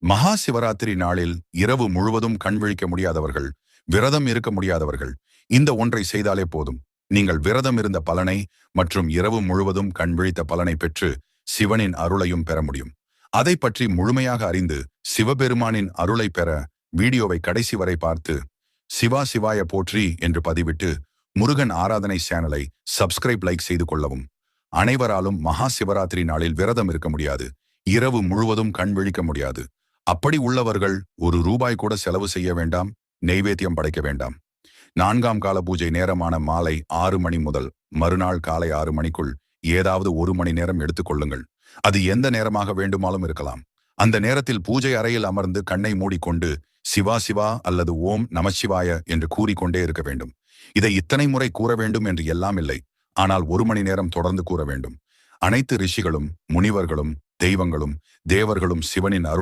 மகா சிவராத்திரி நாளில் இரவு முழுவதும் கண் விழிக்க முடியாதவர்கள், விரதம் இருக்க முடியாதவர்கள், இந்த ஒன்றை செய்தாலே போதும். நீங்கள் விரதம் இருந்த பலனை மற்றும் இரவு முழுவதும் கண் விழித்த பலனை பெற்று சிவனின் அருளையும் பெற முடியும். அதை பற்றி முழுமையாக அறிந்து சிவபெருமானின் அருளை பெற வீடியோவை கடைசி வரை பார்த்து சிவா சிவாய போற்றி என்று பதிவிட்டு முருகன் ஆராதனை சேனலை சப்ஸ்கிரைப் லைக் செய்து கொள்ளவும். அனைவராலும் மகா சிவராத்திரி நாளில் விரதம் இருக்க முடியாது, இரவு முழுவதும் கண் விழிக்க முடியாது. அப்படி உள்ளவர்கள் ரூபாய் கூட செலவு செய்ய வேண்டாம், நெய்வேத்தியம் படைக்க வேண்டாம். 4ஆம் கால பூஜை நேரமான மாலை 6 மணி முதல் மறுநாள் காலை 6 மணிக்குள் ஏதாவது 1 மணி நேரம் எடுத்துக்கொள்ளுங்கள். அது எந்த நேரமாக வேண்டுமாலும் இருக்கலாம். அந்த நேரத்தில் பூஜை அறையில் அமர்ந்து கண்ணை மூடிக்கொண்டு சிவா சிவா அல்லது ஓம் நமசிவாய என்று கூறிக்கொண்டே இருக்க வேண்டும். இதை இத்தனை முறை கூற வேண்டும் என்று எல்லாம் இல்லை, ஆனால் 1 மணி நேரம் தொடர்ந்து கூற வேண்டும். அனைத்து ரிஷிகளும், முனிவர்களும், தெய்வங்களும், தேவர்களும் சிவனின் அருள்